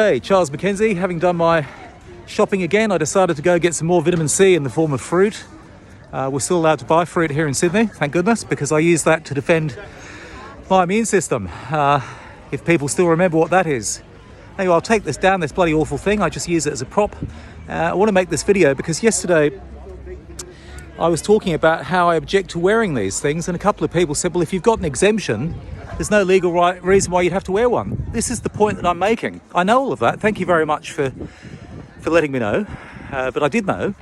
Hey, Charles Mackenzie. Having done my shopping again, I decided to go get some more vitamin C in the form of fruit. We're still allowed to buy fruit here in Sydney, thank goodness, because I use that to defend my immune system. If people still remember what that is. Anyway, I'll take this down, this bloody awful thing. I just use it as a prop. I want to make this video because yesterday I was talking about how I object to wearing these things, and a couple of people said, well, if you've got an exemption, there's no legal reason why you'd have to wear one. This is the point that I'm making. I know all of that. Thank you very much for letting me know. But I did know.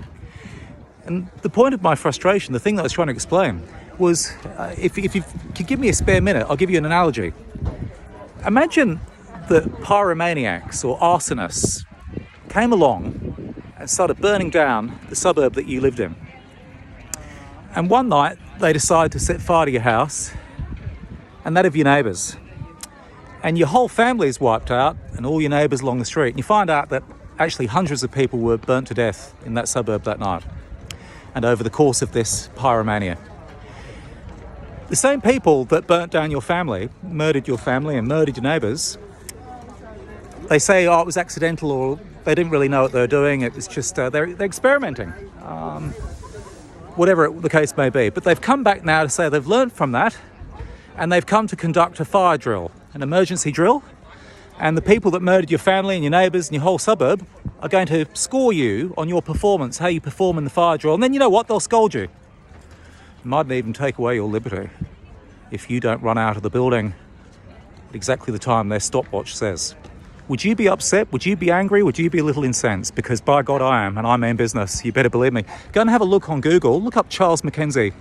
And the point of my frustration, the thing that I was trying to explain, was if you could give me a spare minute, I'll give you an analogy. Imagine that pyromaniacs or arsonists came along and started burning down the suburb that you lived in. And one night they decide to set fire to your house and that of your neighbours. And your whole family is wiped out and all your neighbours along the street. And you find out that actually hundreds of people were burnt to death in that suburb that night and over the course of this pyromania. The same people that burnt down your family, murdered your family and murdered your neighbours, they say, oh, it was accidental, or they didn't really know what they were doing, it was just, they're experimenting. Whatever the case may be. But they've come back now to say they've learned from that and they've come to conduct a fire drill, an emergency drill. And the people that murdered your family and your neighbours and your whole suburb are going to score you on your performance, how you perform in the fire drill. And then you know what? They'll scold you. They might even take away your liberty if you don't run out of the building at exactly the time their stopwatch says. Would you be upset? Would you be angry? Would you be a little incensed? Because by God I am, and I mean business. You better believe me. Go and have a look on Google. Look up Charles Mackenzie.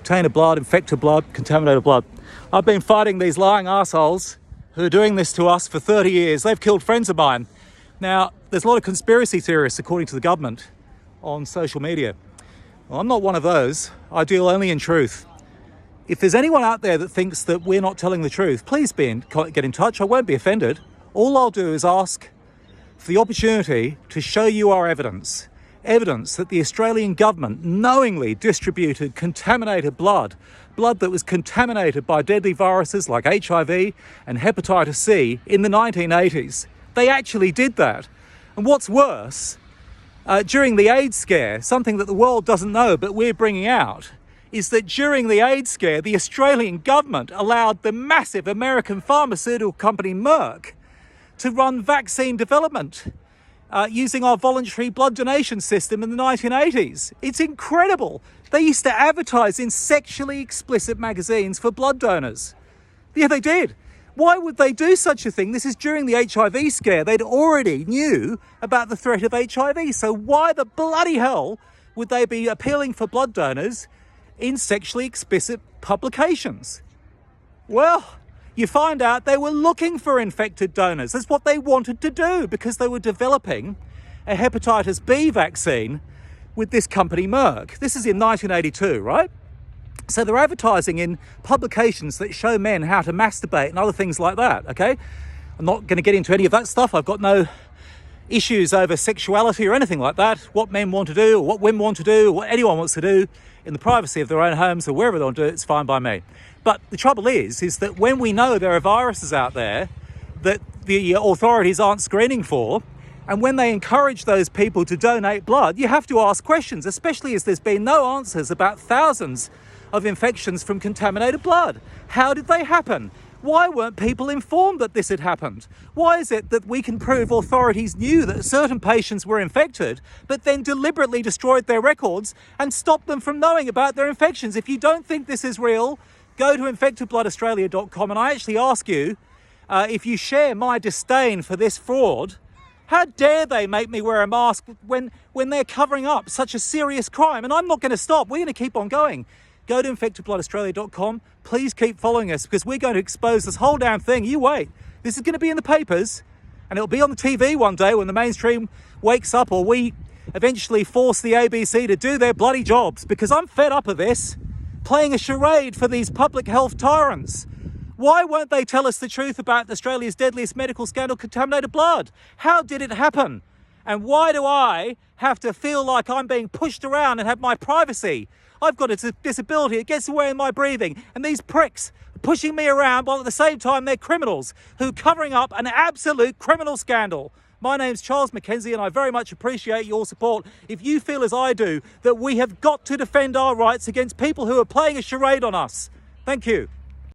Tainted blood, infected blood, contaminated blood. I've been fighting these lying arseholes who are doing this to us for 30 years. They've killed friends of mine. Now, there's a lot of conspiracy theorists, according to the government, on social media. Well, I'm not one of those. I deal only in truth. If there's anyone out there that thinks that we're not telling the truth, please get in touch. I won't be offended. All I'll do is ask for the opportunity to show you our evidence that the Australian government knowingly distributed contaminated blood that was contaminated by deadly viruses like HIV and hepatitis C in the 1980s. They actually did that. And what's worse, during the AIDS scare, something that the world doesn't know but we're bringing out, is that during the AIDS scare, the Australian government allowed the massive American pharmaceutical company Merck to run vaccine development using our voluntary blood donation system in the 1980s. It's incredible. They used to advertise in sexually explicit magazines for blood donors. Yeah, they did. Why would they do such a thing? This is during the HIV scare. They'd already knew about the threat of HIV. So why the bloody hell would they be appealing for blood donors in sexually explicit publications? Well, you find out they were looking for infected donors. That's what they wanted to do because they were developing a hepatitis B vaccine with this company Merck. This is in 1982, right? So they're advertising in publications that show men how to masturbate and other things like that, okay? I'm not going to get into any of that stuff. I've got no issues over sexuality or anything like that. What men want to do, or what women want to do, or what anyone wants to do in the privacy of their own homes or wherever they want to do it, it's fine by me. But the trouble is that when we know there are viruses out there that the authorities aren't screening for, and when they encourage those people to donate blood, you have to ask questions, especially as there's been no answers about thousands of infections from contaminated blood. How did they happen? Why weren't people informed that this had happened? Why is it that we can prove authorities knew that certain patients were infected, but then deliberately destroyed their records and stopped them from knowing about their infections? If you don't think this is real, go to infectedbloodaustralia.com, and I actually ask you, if you share my disdain for this fraud, how dare they make me wear a mask when they're covering up such a serious crime? And I'm not going to stop. We're going to keep on going. Go to infectedbloodaustralia.com. Please keep following us because we're going to expose this whole damn thing. You wait. This is going to be in the papers and it'll be on the TV one day when the mainstream wakes up, or we eventually force the ABC to do their bloody jobs, because I'm fed up of this, playing a charade for these public health tyrants. Why won't they tell us the truth about Australia's deadliest medical scandal, contaminated blood? How did it happen? And why do I have to feel like I'm being pushed around and have my privacy? I've got a disability. It gets away in my breathing. And these pricks pushing me around while at the same time they're criminals who are covering up an absolute criminal scandal. My name's Charles Mackenzie and I very much appreciate your support. If you feel as I do that we have got to defend our rights against people who are playing a charade on us. Thank you.